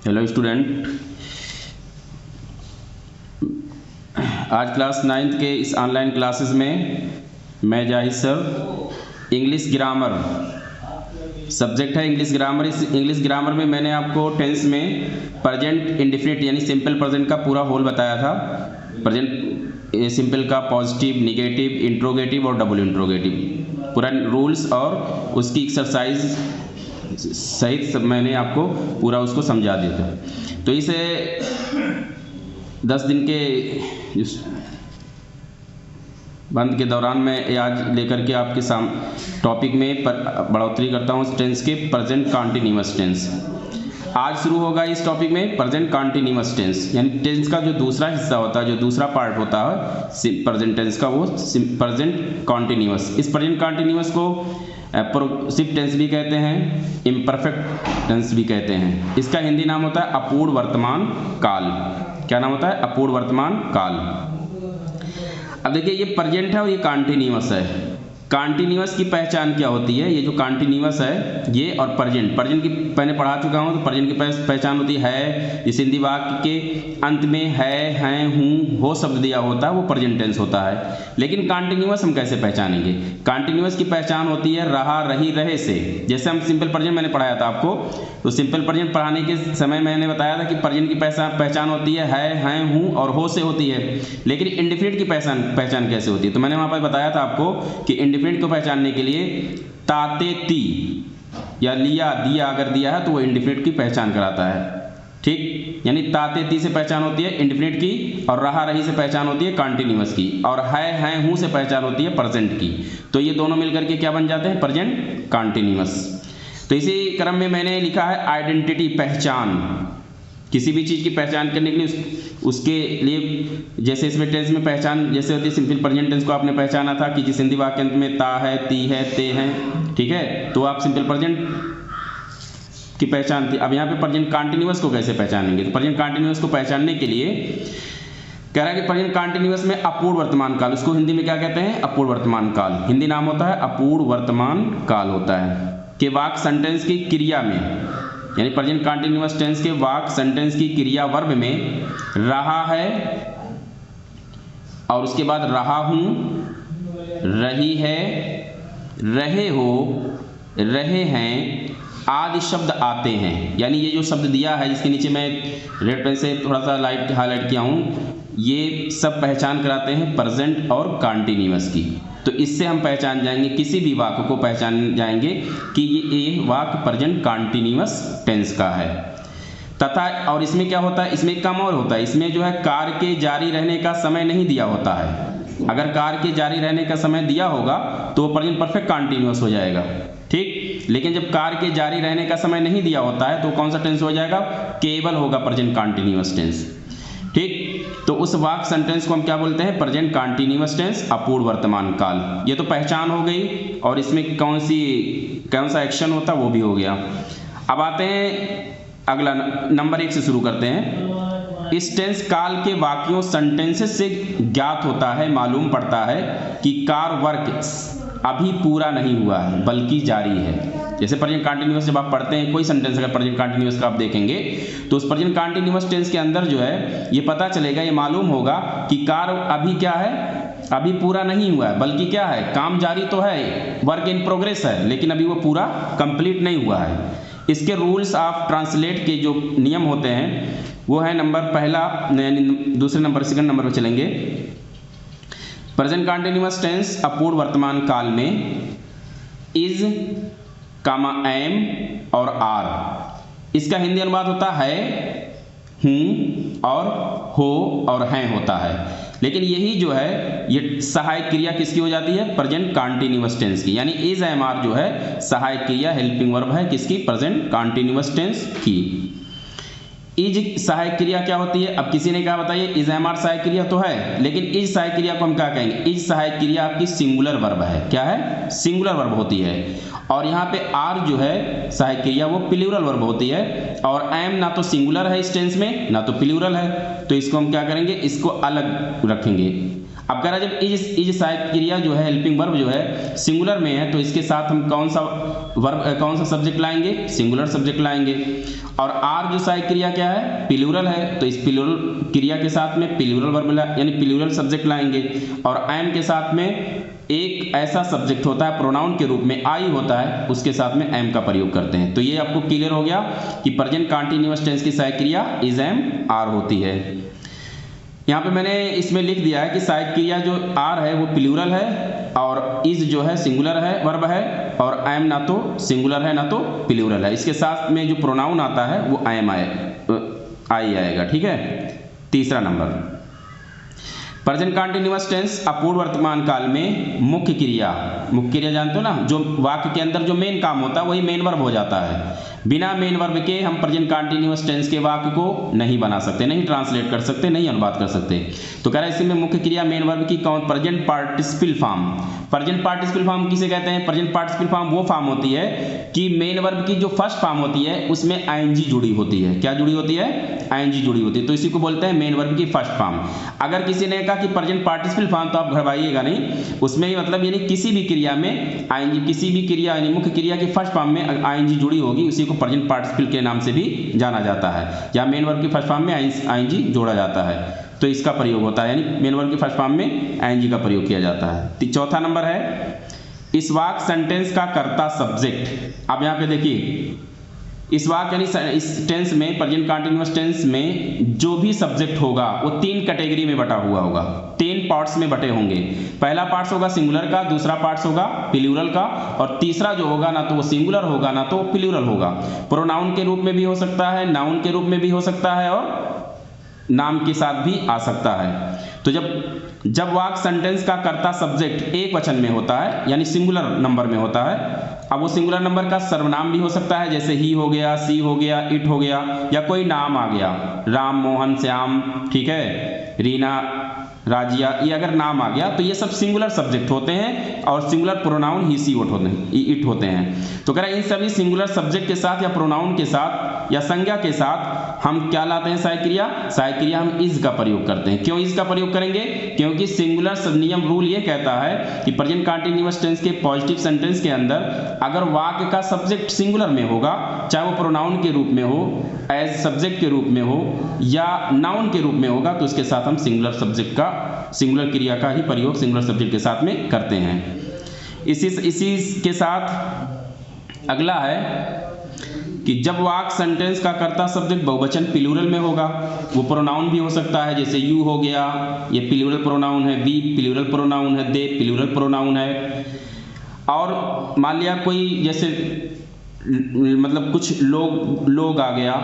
Hello student, आज class 9th के इस ऑनलाइन क्लासेस में मैं Zahid sir English grammar subject है इंग्लिश ग्रामर। इस इंग्लिश ग्रामर में मैंने आपको टेंस में प्रेजेंट इंडेफिनिट यानी सिंपल प्रेजेंट का पूरा होल बताया था। प्रेजेंट सिंपल का पॉजिटिव, निगेटिव, इंट्रोगेटिव और डबल इंट्रोगेटिव पूरा रूल्स और उसकी एक्सरसाइज सहित सब मैंने आपको पूरा उसको समझा दिया था। तो इसे 10 दिन के बंद के दौरान मैं आज लेकर के आपके टॉपिक में बढ़ोतरी करता हूँ टेंस के प्रेजेंट कॉन्टिन्यूअस टेंस। आज शुरू होगा इस टॉपिक में प्रेजेंट कॉन्टिन्यूअस टेंस, यानी टेंस का जो दूसरा हिस्सा होता है, जो दूसरा पार्ट होता है प्रेजेंट टेंस का, वो प्रेजेंट कॉन्टिन्यूअस। इस प्रेजेंट कॉन्टिन्यूअस को प्रोग्रेसिव टेंस भी कहते हैं, इम्परफेक्ट टेंस भी कहते हैं। इसका हिंदी नाम होता है अपूर्ण वर्तमान काल। क्या नाम होता है? अपूर्ण वर्तमान काल। अब देखिए, ये प्रेजेंट है और ये कॉन्टिन्यूअस है। कॉन्टिन्यूअस की पहचान क्या होती है? ये जो कॉन्टिन्यूअस है ये और प्रेजेंट की मैंने पढ़ा चुका हूँ। तो प्रेजेंट की पहचान होती है जिस हिंदी वाक्य के अंत में है, हैं, हूँ, हो शब्द दिया होता है, वो प्रेजेंट टेंस होता है। लेकिन कॉन्टिन्यूअस हम कैसे पहचानेंगे? कॉन्टिन्यूअस की पहचान होती है रहा, रही, रहे से। जैसे हम सिंपल प्रेजेंट मैंने पढ़ाया था आपको, तो सिंपल प्रेजेंट पढ़ाने के समय मैंने बताया था कि प्रेजेंट की पहचान होती है, हैं, हूँ और हो से होती है। लेकिन इंडेफिनिट की पहचान कैसे होती है? तो मैंने वहाँ पर बताया था आपको कि इंडेफिनिट को पहचानने के लिए ताते ती या लिया, दिया अगर दिया है तो वो इंडेफिनिट की पहचान कराता है। ठीक, यानी ताते ती से पहचान होती है इंडेफिनिट की, और रहा, रही से पहचान होती है कॉन्टिन्यूअस की, और है, हैं, हूँ से पहचान होती है प्रेजेंट की। तो ये दोनों मिलकर के क्या बन जाते हैं? Present continuous. तो इसी क्रम में मैंने लिखा है आइडेंटिटी, पहचान। किसी भी चीज़ की पहचान करने के लिए उसके लिए, जैसे इसमें टेंस में पहचान जैसे होती है, सिंपल प्रेजेंट टेंस को आपने पहचाना था कि जिस हिंदी वाक्य में ता है, ती है, ते हैं, ठीक है, तो आप सिंपल प्रेजेंट की पहचान थी। अब यहाँ पे प्रेजेंट कॉन्टिन्यूअस को कैसे पहचानेंगे? तो प्रेजेंट कॉन्टिन्यूअस को पहचानने के लिए कह रहा है कि प्रेजेंट कॉन्टिन्यूअस में अपूर्ण वर्तमान काल, उसको हिंदी में क्या कहते हैं? अपूर्ण वर्तमान काल। हिंदी नाम होता है अपूर्ण वर्तमान काल होता है कि वाक्य सेंटेंस की क्रिया में, यानी प्रेजेंट कॉन्टिन्यूअस टेंस के वाक्य सेंटेंस की क्रिया वर्ब में रहा है और उसके बाद रहा हूं, रही है, रहे हो, रहे हैं आदि शब्द आते हैं। यानी ये जो शब्द दिया है जिसके नीचे मैं रेड पेन से थोड़ा सा हाईलाइट किया हूं, ये सब पहचान कराते हैं प्रेजेंट और कॉन्टिन्यूअस की। तो इससे हम पहचान जाएंगे, किसी भी वाक्य को पहचान जाएंगे कि ये वाक्य प्रेजेंट कॉन्टिन्यूअस टेंस का है। तथा और इसमें क्या होता है? इसमें एक काम और होता है, इसमें जो है कार्य के जारी रहने का समय नहीं दिया होता है। अगर कार्य के जारी रहने का समय दिया होगा तो वो प्रेजेंट परफेक्ट कॉन्टिन्यूअस हो जाएगा। ठीक, लेकिन जब कार्य के जारी रहने का समय नहीं दिया होता है तो कौन सा टेंस हो जाएगा? केवल होगा प्रेजेंट कॉन्टिन्यूअस टेंस। ठीक, तो उस वाक्य सेंटेंस को हम क्या बोलते हैं? प्रेजेंट कॉन्टिन्यूअस टेंस, अपूर्ण वर्तमान काल। ये तो पहचान हो गई, और इसमें कौन सा एक्शन होता है वो भी हो गया। अब आते हैं अगला, नंबर 1 से शुरू करते हैं। इस टेंस काल के वाक्यों सेंटेंसेस से ज्ञात होता है, मालूम पड़ता है कि कार्य वर्क अभी पूरा नहीं हुआ है बल्कि जारी है। जैसे प्रेजेंट कॉन्टिन्यूअस जब आप पढ़ते हैं कोई सेंटेंस अगर प्रेजेंट कॉन्टिन्यूअस का आप देखेंगे तो उस प्रेजेंट कॉन्टिन्यूअस टेंस के अंदर जो है ये पता चलेगा, ये मालूम होगा कि कार्य अभी क्या है? अभी पूरा नहीं हुआ है, बल्कि क्या है? काम जारी तो है, वर्क इन प्रोग्रेस है, लेकिन अभी वो पूरा कंप्लीट नहीं हुआ है। इसके रूल्स ऑफ ट्रांसलेट के जो नियम होते हैं वो है नंबर पहला, दूसरे नंबर, सेकंड नंबर पर चलेंगे। प्रेजेंट कॉन्टिन्यूअस टेंस अपूर्ण वर्तमान काल में इज, कामा, एम और आर, इसका हिंदी अनुवाद होता है हूँ और हो और हैं होता है। लेकिन यही जो है ये सहायक क्रिया किसकी हो जाती है? प्रेजेंट कॉन्टिन्यूअस टेंस की। यानी इज, एम, आर जो है सहायक क्रिया, हेल्पिंग वर्ब है किसकी? प्रेजेंट कॉन्टिन्यूअस टेंस की। इज सहायक क्रिया क्या होती है? अब किसी ने कहा बताइए, इज, एम, आर सहायक क्रिया तो है, लेकिन इज सहायक क्रिया को हम क्या कहेंगे? इज सहायक क्रिया आपकी सिंगुलर वर्ब है। क्या है? सिंगुलर वर्ब होती है। और यहाँ पे आर जो है सहायक क्रिया वो प्लूरल वर्ब होती है, और एम ना तो सिंगुलर है इस टेंस में ना तो प्लूरल है, तो इसको हम क्या करेंगे? इसको अलग रखेंगे। अब कह रहा जब इज सहायक क्रिया जो है हेल्पिंग वर्ब जो है सिंगुलर में है तो इसके साथ हम कौन सा सब्जेक्ट लाएंगे, सिंगुलर सब्जेक्ट लाएंगे। और आर जो सहायक क्रिया क्या है, प्लूरल है, तो इस प्लूरल क्रिया के साथ में प्लूरल वर्ब यानी प्लूरल सब्जेक्ट लाएंगे। और एम के साथ में एक ऐसा सब्जेक्ट होता है प्रोनाउन के रूप में आई होता है, उसके साथ में एम का प्रयोग करते हैं। तो ये आपको क्लियर हो गया कि प्रेजेंट कंटीन्यूअस टेंस की सहायक क्रिया इज एम आर होती है। यहाँ पे मैंने इसमें लिख दिया है कि सहायक क्रिया जो आर है वो प्लूरल है और इज जो है सिंगुलर है वर्ब है और एम ना तो सिंगुलर है ना तो प्लूरल है। इसके साथ में जो प्रोनाउन आता है वो एम आई आएगा। ठीक है। तीसरा नंबर, प्रेजेंट कंटीन्यूअस टेंस अपूर्ण वर्तमान काल में मुख्य क्रिया जानते हो ना, जो वाक्य के अंदर जो मेन काम होता है वही मेन वर्ब हो जाता है। बिना मेन वर्ब के हम प्रेजेंट कंटीन्यूअस टेंस के वाक्य को नहीं बना सकते, नहीं ट्रांसलेट कर सकते, नहीं अनुवाद कर सकते। तो कह रहा है इसी में मुख्य क्रिया मेन वर्ब की कौन, present participle form. Present participle form किसे कहते हैं, प्रेजेंट पार्टिसिपल फॉर्म वो फॉर्म होती है कि मेन वर्ब की जो फर्स्ट फॉर्म होती है उसमें आईएनजी जुड़ी होती है। क्या जुड़ी होती है, आईएनजी जुड़ी होती है, तो इसी को बोलते हैं मेन वर्ब की फर्स्ट फॉर्म। अगर किसी ने कहा कि प्रेजेंट पार्टिसिपल फॉर्म, तो आप घबराइएगा नहीं, उसमें ही मतलब यानी किसी भी क्रिया में आईएनजी, किसी भी क्रिया यानी मुख्य क्रिया की फर्स्ट फॉर्म में आईएनजी जुड़ी होगी उसी को प्रेजेंट पार्टिसिपल के नाम से भी जाना जाता है। या मेन वर्ब की फर्स्ट फॉर्म में आईएनजी जोड़ा जाता है तो इसका प्रयोग होता है, यानी मेन वर्ब की फर्स्ट फॉर्म में आईएनजी का प्रयोग किया जाता है। चौथा नंबर है इस वाक्य सेंटेंस का कर्ता सब्जेक्ट। अब यहाँ पे देखिए इस वाक्य यानी इस टेंस में प्रेजेंट कंटीन्यूअस टेंस में जो भी सब्जेक्ट होगा वो 3 कैटेगरी में बटा हुआ होगा, 3 पार्ट्स में बटे होंगे। पहला पार्ट्स होगा सिंगुलर का, दूसरा पार्ट्स होगा प्लूरल का और तीसरा जो होगा ना तो वो सिंगुलर होगा ना तो प्लूरल होगा। प्रोनाउन के रूप में भी हो सकता है, नाउन के रूप में भी हो सकता है और नाम के साथ भी आ सकता है। तो जब वाक्य सेंटेंस का कर्ता सब्जेक्ट एक वचन में होता है यानी सिंगुलर नंबर में होता है, अब वो सिंगुलर नंबर का सर्वनाम भी हो सकता है, जैसे ही हो गया, सी हो गया, इट हो गया, या कोई नाम आ गया, राम, मोहन, श्याम, ठीक है, रीना, राजिया, ये अगर नाम आ गया तो ये सब सिंगुलर सब्जेक्ट होते हैं और singular pronoun he see it होते हैं। तो कह रहा है इन सभी सिंगुलर सब्जेक्ट के साथ या प्रोनाउन के साथ या संज्ञा के साथ हम क्या लाते हैं, सहायक क्रिया हम इज का प्रयोग करते हैं। क्यों इज का प्रयोग करेंगे, क्योंकि सिंगुलर नियम रूल ये कहता है कि प्रेजेंट कंटीन्यूअस टेंस के पॉजिटिव सेंटेंस के अंदर अगर वाक्य का सब्जेक्ट सिंगुलर में होगा, चाहे वो प्रोनाउन के रूप में हो, एज सब्जेक्ट के रूप में हो या नाउन के रूप में होगा, तो इसके साथ हम सिंगुलर क्रिया का ही प्रयोग सिंगुलर सब्जेक्ट के साथ में करते हैं। इसी के साथ अगला है कि जब वाक्य सेंटेंस का कर्ता सब्जेक्ट बहुवचन प्लूरल में होगा, वो प्रोनाउन भी हो सकता है, जैसे यू हो गया, ये प्लूरल प्रोनाउन है, वी प्लूरल प्रोनाउन है, दे प्लूरल प्रोनाउन है। और मान लिया कोई जैसे मतलब कुछ लोग आ गया,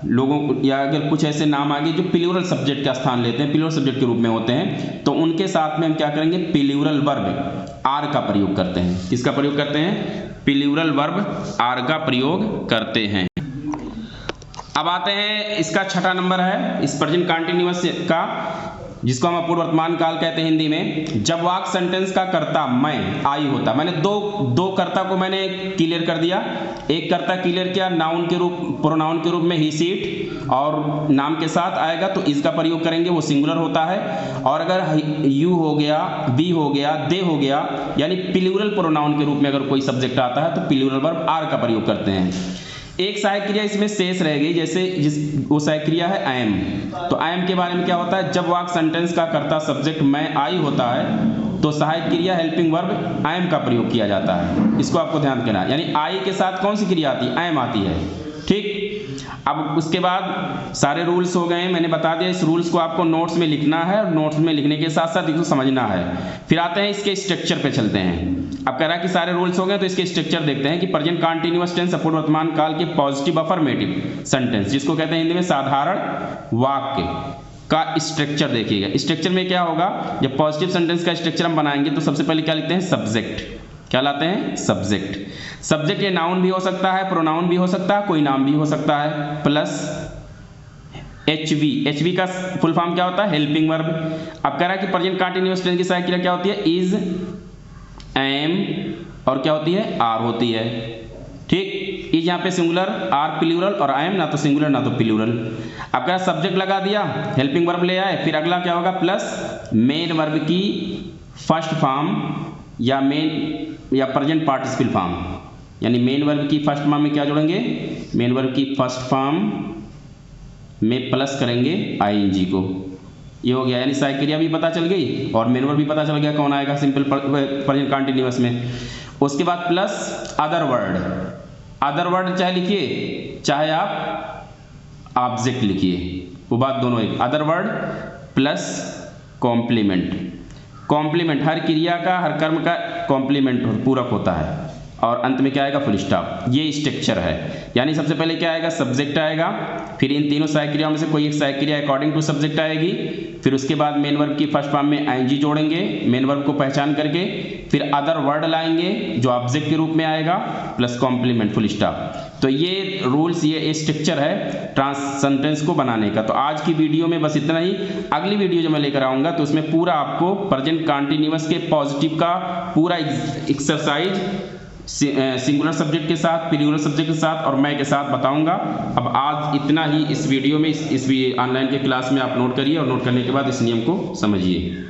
लोगों या अगर कुछ ऐसे नाम आ गए जो प्लूरल सब्जेक्ट का स्थान लेते हैं, प्लूरल सब्जेक्ट के रूप में होते हैं, तो उनके साथ में हम क्या करेंगे, प्लूरल वर्ब आर का प्रयोग करते हैं। किसका प्रयोग करते हैं, प्लूरल वर्ब आर का प्रयोग करते हैं। अब आते हैं इसका छठा नंबर है इस प्रेजेंट कंटीन्यूअस का, जिसको हम अपूर्ण वर्तमान काल कहते हैं हिंदी में। जब वाक्य सेंटेंस का कर्ता मैं आई होता, मैंने दो कर्ता को मैंने क्लियर कर दिया। एक कर्ता क्लियर किया नाउन के रूप, प्रोनाउन के रूप में ही, सीट, और नाम के साथ आएगा तो इसका प्रयोग करेंगे, वो सिंगुलर होता है। और अगर यू हो गया, बी हो गया, दे हो गया, यानी प्लूरल प्रोनाउन के रूप में अगर कोई सब्जेक्ट आता है तो प्लूरल वर्ब आर का प्रयोग करते हैं। एक सहायक क्रिया इसमें शेष रह गई, जैसे वो सहायक क्रिया है आई एम। तो आई एम के बारे में क्या होता है, जब वाक्य सेंटेंस का कर्ता सब्जेक्ट मैं आई होता है तो सहायक क्रिया हेल्पिंग वर्ब आई एम का प्रयोग किया जाता है। इसको आपको ध्यान देना है, यानी आई के साथ कौन सी क्रिया आती है, आई एम आती है। ठीक, अब उसके बाद सारे रूल्स हो गए, मैंने बता दिया। इस रूल्स को आपको नोट्स में लिखना है और नोट्स में लिखने के साथ साथ इसको समझना है। फिर आते हैं इसके स्ट्रक्चर पे चलते हैं। अब कह रहा है कि सारे रूल्स हो गए तो इसके स्ट्रक्चर देखते हैं कि प्रेजेंट कंटीन्यूअस टेंस अपूर्ण वर्तमान काल के पॉजिटिव अफर्मेटिव सेंटेंस, जिसको कहते हैं हिंदी में साधारण वाक्य का स्ट्रक्चर देखिएगा। स्ट्रक्चर में क्या होगा, जब पॉजिटिव सेंटेंस का स्ट्रक्चर हम बनाएंगे तो सबसे पहले क्या लिखते हैं, सब्जेक्ट। क्या लाते हैं, सब्जेक्ट ये नाउन भी हो सकता है, प्रोनाउन भी हो सकता है, कोई नाम भी हो सकता है, प्लस एचवी का फुल फॉर्म क्या होता है, हेल्पिंग वर्ब। अब कह रहा है कि प्रेजेंट कंटीन्यूअस टेंस की सहायक क्रिया क्या होती है, इज, एम और क्या होती है, आर होती है। ठीक। इज यहाँ पे सिंगुलर, आर प्लूरल और आई एम ना तो सिंगुलर ना तो प्लूरल। अब क्या सब्जेक्ट लगा दिया, हेल्पिंग वर्ब ले आए, फिर अगला क्या होगा प्लस मेन वर्ब की फर्स्ट फॉर्म या मेन या प्रेजेंट पार्टिसिपल फॉर्म, यानी मेन वर्ब की फर्स्ट फॉर्म में क्या जोड़ेंगे, मेन वर्ब की फर्स्ट फॉर्म में प्लस करेंगे आईएनजी को। ये हो गया, यानी सहायक क्रिया भी पता चल गई और मेन वर्ब भी पता चल गया कौन आएगा सिंपल प्रेजेंट कंटिन्यूअस में। उसके बाद plus other word, other word चाहे लिखिए चाहे आप ऑब्जेक्ट लिखिए, वो बात दोनों एक। Other word plus complement, complement हर क्रिया का हर कर्म का कॉम्प्लीमेंट पूरक होता है और अंत में क्या आएगा फुल स्टॉप। ये स्ट्रक्चर है, यानी सबसे पहले क्या आएगा सब्जेक्ट आएगा, फिर इन तीनों सहायक क्रियाओं में से कोई एक सहायक क्रिया अकॉर्डिंग टू सब्जेक्ट आएगी, फिर उसके बाद मेन वर्ब की फर्स्ट फॉर्म में आईएनजी जोड़ेंगे मेन वर्ब को पहचान करके, फिर अदर वर्ड लाएंगे जो ऑब्जेक्ट के रूप में आएगा प्लस कॉम्प्लीमेंट फुल स्टॉप। तो ये रूल्स, ये स्ट्रक्चर है ट्रांस सेंटेंस को बनाने का। तो आज की वीडियो में बस इतना ही। अगली वीडियो जो मैं लेकर आऊँगा तो उसमें पूरा आपको प्रेजेंट कंटीन्यूअस के पॉजिटिव का पूरा एक्सरसाइज सिंगुलर सब्जेक्ट के साथ, प्लूरल सब्जेक्ट के साथ और मैं के साथ बताऊंगा। अब आज इतना ही इस वीडियो में, इस ऑनलाइन के क्लास में आप नोट करिए और नोट करने के बाद इस नियम को समझिए।